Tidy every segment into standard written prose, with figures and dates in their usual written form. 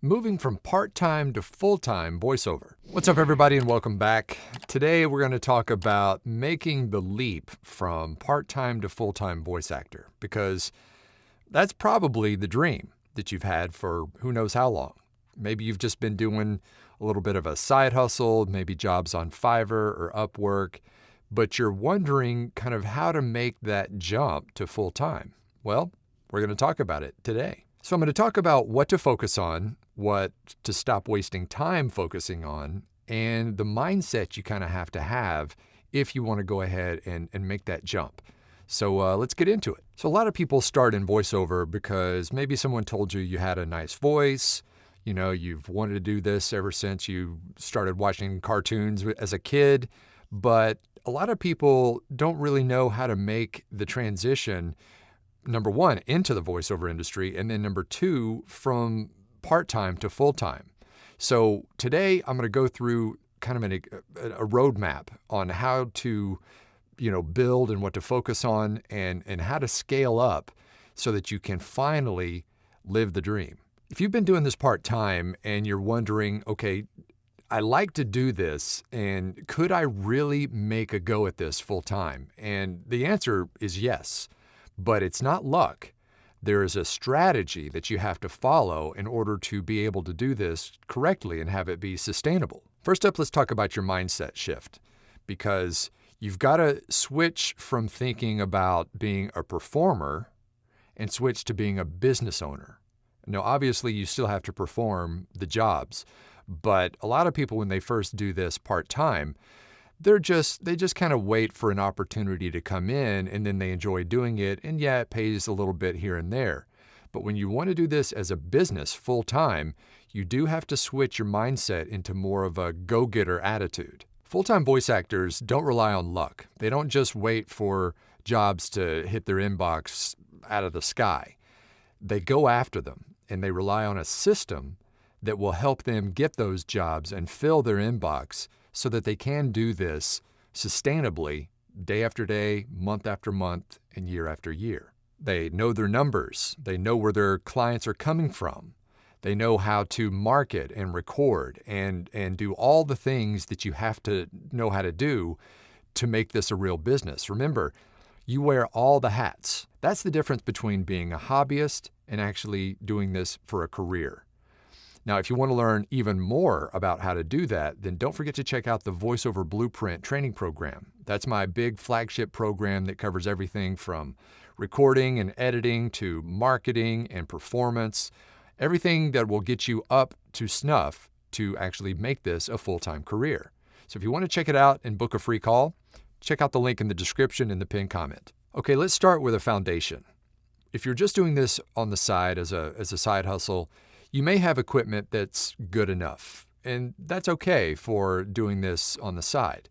moving from part-time to full-time voiceover. What's up, everybody, and welcome back. Today, we're going to talk about making the leap from part-time to full-time voice actor, because that's probably the dream that you've had for who knows how long. Maybe you've just been doing a little bit of a side hustle, maybe jobs on Fiverr or Upwork, but you're wondering kind of how to make that jump to full-time. Well, we're going to talk about it today. So I'm going to talk about what to focus on, what to stop wasting time focusing on, and the mindset you kind of have if you want to go ahead and make that jump. So let's get into it. So a lot of people start in voiceover because maybe someone told you you had a nice voice. You know, you've wanted to do this ever since you started watching cartoons as a kid. But a lot of people don't really know how to make the transition, number one, into the voiceover industry, and then number two, from part-time to full-time. So today I'm going to go through kind of a roadmap on how to, build and what to focus on and how to scale up so that you can finally live the dream. If you've been doing this part-time and you're wondering, okay, I like to do this, and could I really make a go at this full-time? And the answer is yes. But it's not luck. There is a strategy that you have to follow in order to be able to do this correctly and have it be sustainable. First up, let's talk about your mindset shift, because you've got to switch from thinking about being a performer and switch to being a business owner. Now, obviously, you still have to perform the jobs, but a lot of people, when they first do this part-time, they just kind of wait for an opportunity to come in, and then they enjoy doing it, and yeah, it pays a little bit here and there. But when you want to do this as a business full-time, you do have to switch your mindset into more of a go-getter attitude. Full-time voice actors don't rely on luck. They don't just wait for jobs to hit their inbox out of the sky. They go after them, and they rely on a system that will help them get those jobs and fill their inbox so that they can do this sustainably day after day, month after month, and year after year. They know their numbers. They know where their clients are coming from. They know how to market and record and do all the things that you have to know how to do to make this a real business. Remember, you wear all the hats. That's the difference between being a hobbyist and actually doing this for a career. Now, if you want to learn even more about how to do that, then don't forget to check out the VoiceOver Blueprint training program. That's my big flagship program that covers everything from recording and editing to marketing and performance, everything that will get you up to snuff to actually make this a full-time career. So if you want to check it out and book a free call, check out the link in the description in the pinned comment. Okay, let's start with a foundation. If you're just doing this on the side as a side hustle, you may have equipment that's good enough, and that's okay for doing this on the side.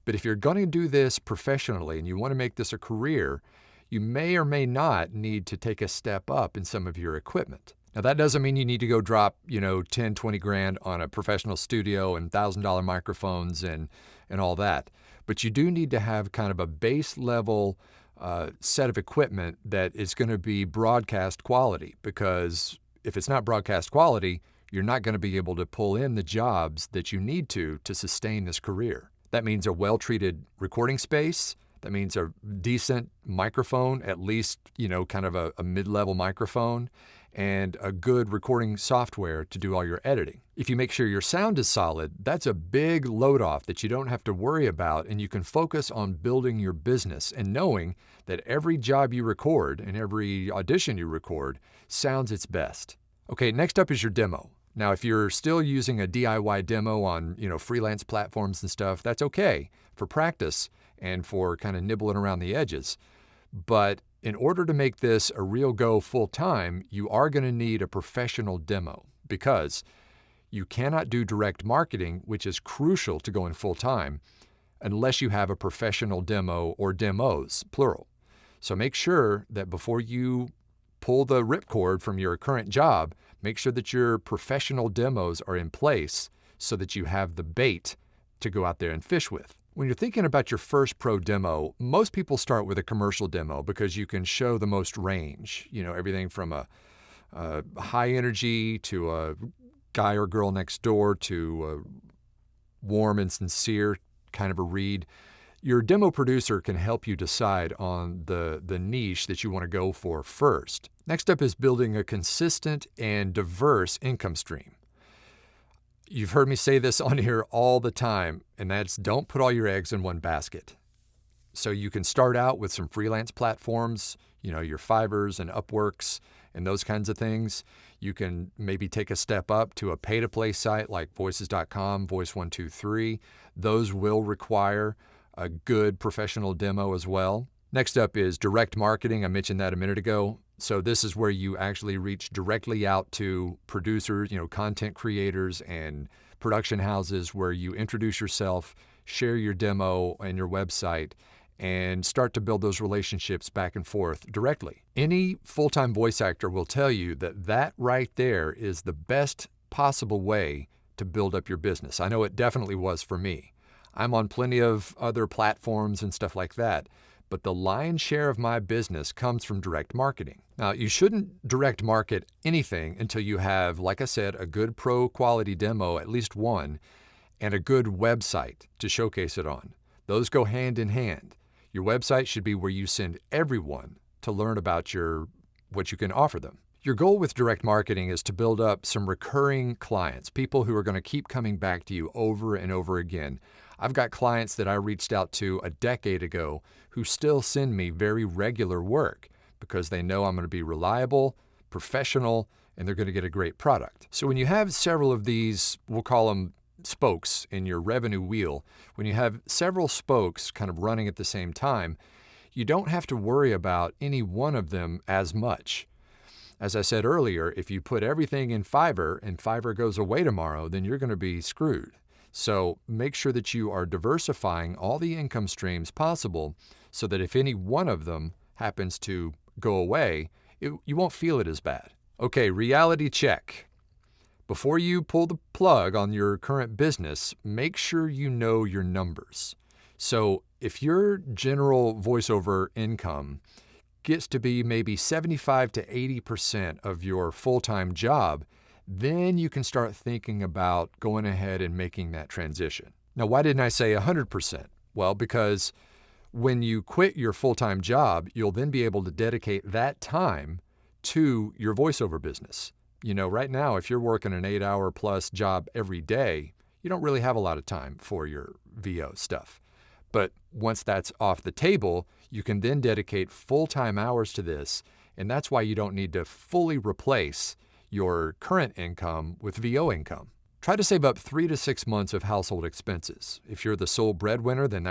But if you're going to do this professionally and you want to make this a career, you may or may not need to take a step up in some of your equipment. Now, that doesn't mean you need to go drop, 10, 20 grand on a professional studio and $1,000 microphones and all that. But you do need to have kind of a base level set of equipment that is going to be broadcast quality, because if it's not broadcast quality, you're not going to be able to pull in the jobs that you need to sustain this career. That means a well-treated recording space. That means a decent microphone, at least, kind of a mid-level microphone, and a good recording software to do all your editing. If you make sure your sound is solid, that's a big load-off that you don't have to worry about, and you can focus on building your business and knowing that every job you record and every audition you record sounds its best. Okay, next up is your demo. Now, if you're still using a DIY demo on, freelance platforms and stuff, that's okay for practice and for kind of nibbling around the edges. But in order to make this a real go full-time, you are going to need a professional demo, because you cannot do direct marketing, which is crucial to going full-time, unless you have a professional demo or demos, plural. So make sure that before you pull the ripcord from your current job, make sure that your professional demos are in place so that you have the bait to go out there and fish with. When you're thinking about your first pro demo, most people start with a commercial demo because you can show the most range, everything from a high energy to a guy or girl next door to warm and sincere kind of a read, your demo producer can help you decide on the niche that you want to go for first. Next up is building a consistent and diverse income stream. You've heard me say this on here all the time, and that's don't put all your eggs in one basket. So you can start out with some freelance platforms, your Fivers and Upworks and those kinds of things. You can maybe take a step up to a pay-to-play site like voices.com, Voice123. Those will require a good professional demo as well. Next up is direct marketing. I mentioned that a minute ago. So this is where you actually reach directly out to producers, content creators and production houses, where you introduce yourself, share your demo and your website, and start to build those relationships back and forth directly. Any full-time voice actor will tell you that right there is the best possible way to build up your business. I know it definitely was for me. I'm on plenty of other platforms and stuff like that, but the lion's share of my business comes from direct marketing. Now, you shouldn't direct market anything until you have, like I said, a good pro quality demo, at least one, and a good website to showcase it on. Those go hand in hand. Your website should be where you send everyone to learn about what you can offer them. Your goal with direct marketing is to build up some recurring clients, people who are going to keep coming back to you over and over again. I've got clients that I reached out to a decade ago who still send me very regular work because they know I'm going to be reliable, professional, and they're going to get a great product. So when you have several of these, we'll call them spokes in your revenue wheel, when you have several spokes kind of running at the same time, you don't have to worry about any one of them as much. As I said earlier, if you put everything in Fiverr and Fiverr goes away tomorrow, then you're going to be screwed. So make sure that you are diversifying all the income streams possible so that if any one of them happens to go away, you won't feel it as bad. Okay, reality check. Before you pull the plug on your current business, make sure you know your numbers. So if your general voiceover income gets to be maybe 75 to 80% of your full-time job, then you can start thinking about going ahead and making that transition. Now, why didn't I say 100%? Well, because when you quit your full-time job, you'll then be able to dedicate that time to your voiceover business. Right now, if you're working an 8-hour plus job every day, you don't really have a lot of time for your VO stuff. But once that's off the table, you can then dedicate full-time hours to this, and that's why you don't need to fully replace your current income with VO income. Try to save up 3 to 6 months of household expenses. If you're the sole breadwinner, then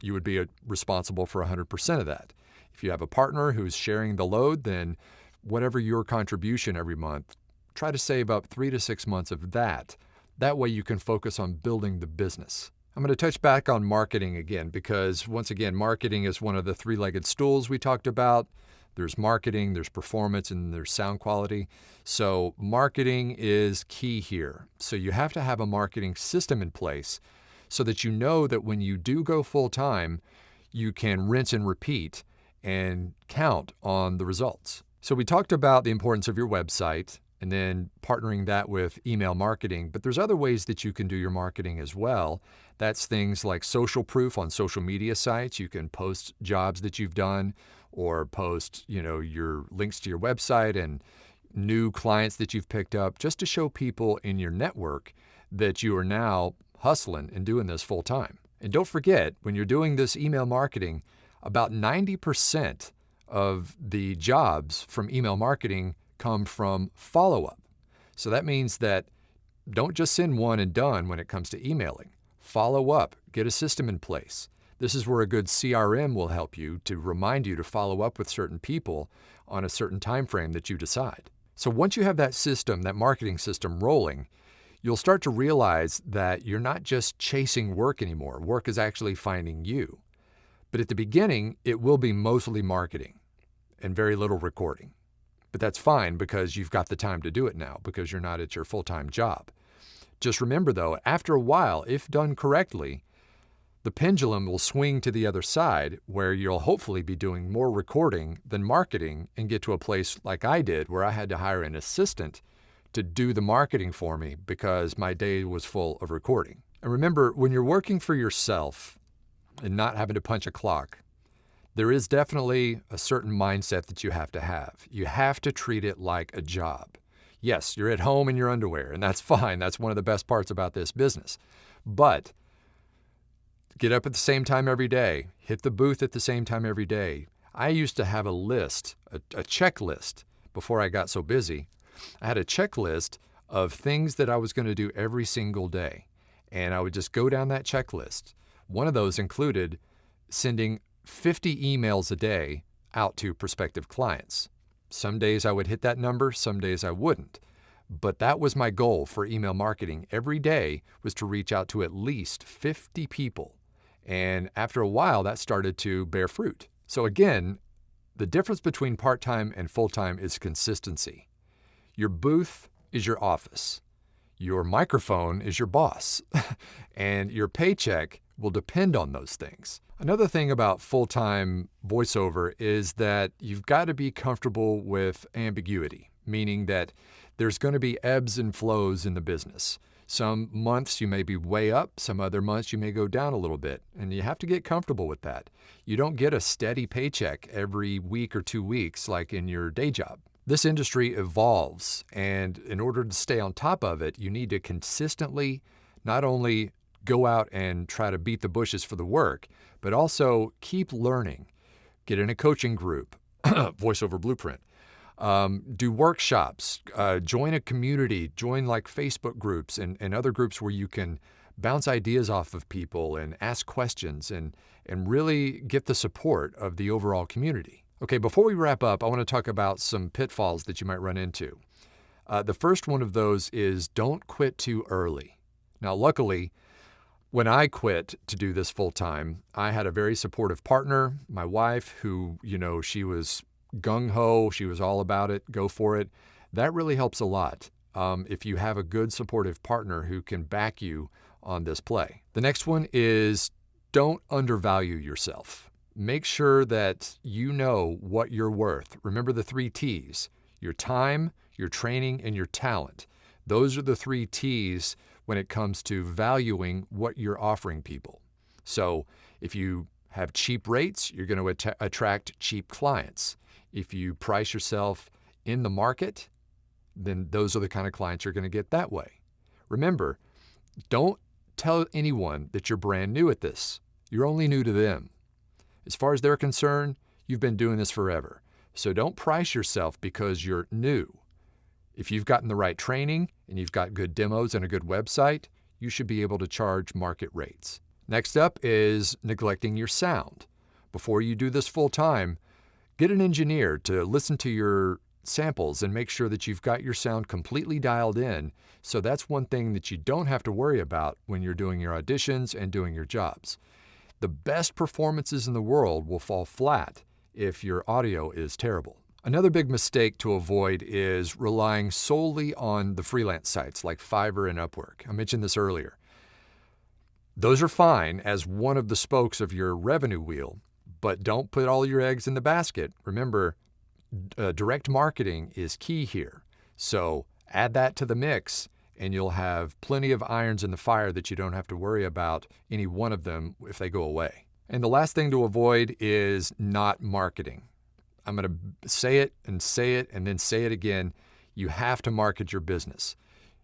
you would be responsible for 100% of that. If you have a partner who's sharing the load, then whatever your contribution every month, try to save up 3 to 6 months of that. That way you can focus on building the business. I'm going to touch back on marketing again because, once again, marketing is one of the three-legged stools we talked about. There's marketing, there's performance, and there's sound quality. So marketing is key here. So you have to have a marketing system in place so that you know that when you do go full-time, you can rinse and repeat and count on the results. So we talked about the importance of your website and then partnering that with email marketing, but there's other ways that you can do your marketing as well. That's things like social proof on social media sites. You can post jobs that you've done or post, your links to your website and new clients that you've picked up, just to show people in your network that you are now hustling and doing this full time. And don't forget, when you're doing this email marketing, about 90% of the jobs from email marketing come from follow-up. So that means that don't just send one and done when it comes to emailing. Follow up, get a system in place. This is where a good CRM will help you to remind you to follow up with certain people on a certain time frame that you decide. So once you have that system, that marketing system rolling, you'll start to realize that you're not just chasing work anymore. Work is actually finding you. But at the beginning, it will be mostly marketing and very little recording. But that's fine because you've got the time to do it now because you're not at your full-time job. Just remember though, after a while, if done correctly, the pendulum will swing to the other side where you'll hopefully be doing more recording than marketing and get to a place like I did where I had to hire an assistant to do the marketing for me because my day was full of recording. And remember, when you're working for yourself and not having to punch a clock, there is definitely a certain mindset that you have to have. You have to treat it like a job. Yes, you're at home in your underwear, and that's fine. That's one of the best parts about this business. But get up at the same time every day. Hit the booth at the same time every day. I used to have a list, a checklist before I got so busy. I had a checklist of things that I was going to do every single day. And I would just go down that checklist. One of those included sending 50 emails a day out to prospective clients. Some days I would hit that number, some days I wouldn't. But that was my goal for email marketing. Every day was to reach out to at least 50 people. And after a while, that started to bear fruit. So again, the difference between part-time and full-time is consistency. Your booth is your office. Your microphone is your boss. And your paycheck will depend on those things. Another thing about full-time voiceover is that you've got to be comfortable with ambiguity, meaning that there's going to be ebbs and flows in the business. Some months you may be way up, some other months you may go down a little bit, and you have to get comfortable with that. You don't get a steady paycheck every week or 2 weeks like in your day job. This industry evolves, and in order to stay on top of it, you need to consistently not only go out and try to beat the bushes for the work, but also keep learning. Get in a coaching group, VoiceOver Blueprint. Do workshops, join a community, join like Facebook groups and other groups where you can bounce ideas off of people and ask questions and really get the support of the overall community. Okay, before we wrap up, I want to talk about some pitfalls that you might run into. The first one of those is don't quit too early. Now, luckily, when I quit to do this full time, I had a very supportive partner, my wife, who, she was gung-ho. She was all about it. Go for it. That really helps a lot if you have a good supportive partner who can back you on this play. The next one is don't undervalue yourself. Make sure that you know what you're worth. Remember the 3 T's: your time, your training, and your talent. Those are the 3 T's when it comes to valuing what you're offering people. So if you have cheap rates, you're going to attract cheap clients. If you price yourself in the market, then those are the kind of clients you're going to get that way. Remember, don't tell anyone that you're brand new at this. You're only new to them. As far as they're concerned, you've been doing this forever. So don't price yourself because you're new. If you've gotten the right training and you've got good demos and a good website, you should be able to charge market rates. Next up is neglecting your sound. Before you do this full time, get an engineer to listen to your samples and make sure that you've got your sound completely dialed in. So that's one thing that you don't have to worry about when you're doing your auditions and doing your jobs. The best performances in the world will fall flat if your audio is terrible. Another big mistake to avoid is relying solely on the freelance sites like Fiverr and Upwork. I mentioned this earlier. Those are fine as one of the spokes of your revenue wheel, but don't put all your eggs in the basket. Remember, direct marketing is key here. So add that to the mix, and you'll have plenty of irons in the fire that you don't have to worry about any one of them if they go away. And the last thing to avoid is not marketing. I'm going to say it and then say it again. You have to market your business.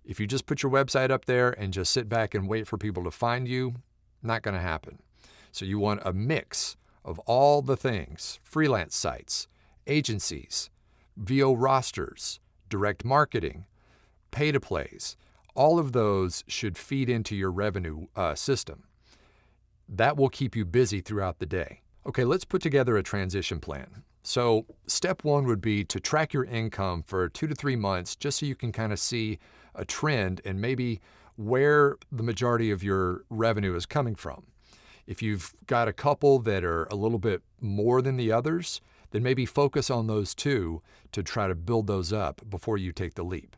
If you just put your website up there and just sit back and wait for people to find you, not going to happen. So you want a mix of all the things: freelance sites, agencies, VO rosters, direct marketing, pay-to-plays. All of those should feed into your revenue system. That will keep you busy throughout the day. Okay, let's put together a transition plan. So step 1 would be to track your income for 2 to 3 months, just so you can kind of see a trend and maybe where the majority of your revenue is coming from. If you've got a couple that are a little bit more than the others, then maybe focus on those 2 to try to build those up before you take the leap.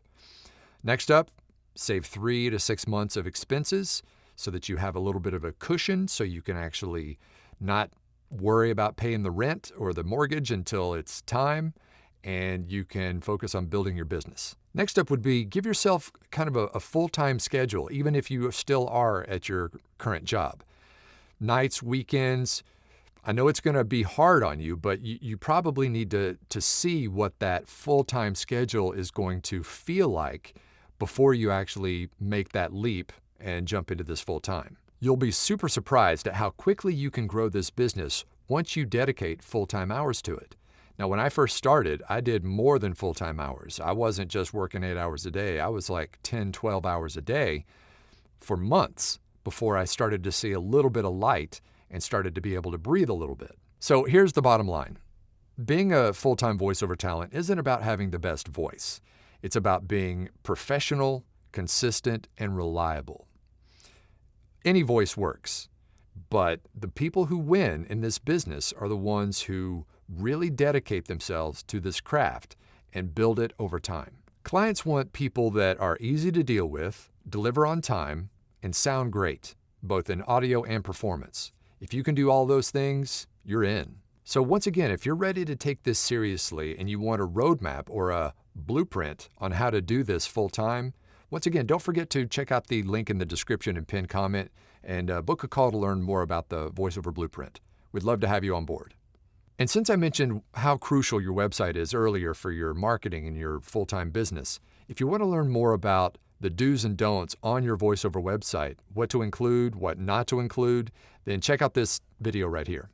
Next up, save 3 to 6 months of expenses so that you have a little bit of a cushion so you can actually not worry about paying the rent or the mortgage until it's time. and you can focus on building your business. Next up would be give yourself kind of a full-time schedule, even if you still are at your current job. Nights, weekends, I know it's going to be hard on you, but you probably need to see what that full-time schedule is going to feel like before you actually make that leap and jump into this full-time. You'll be super surprised at how quickly you can grow this business once you dedicate full-time hours to it. Now, when I first started, I did more than full-time hours. I wasn't just working 8 hours a day. I was like 10, 12 hours a day for months before I started to see a little bit of light and started to be able to breathe a little bit. So here's the bottom line. Being a full-time voiceover talent isn't about having the best voice. It's about being professional, consistent, and reliable. Any voice works, but the people who win in this business are the ones who really dedicate themselves to this craft and build it over time. Clients want people that are easy to deal with, deliver on time, and sound great, both in audio and performance. If you can do all those things, you're in. So once again, if you're ready to take this seriously and you want a roadmap or a blueprint on how to do this full time, once again, don't forget to check out the link in the description and pinned comment and book a call to learn more about the VoiceOver Blueprint. We'd love to have you on board. And since I mentioned how crucial your website is earlier for your marketing and your full-time business, if you want to learn more about the do's and don'ts on your VoiceOver website, what to include, what not to include, then check out this video right here.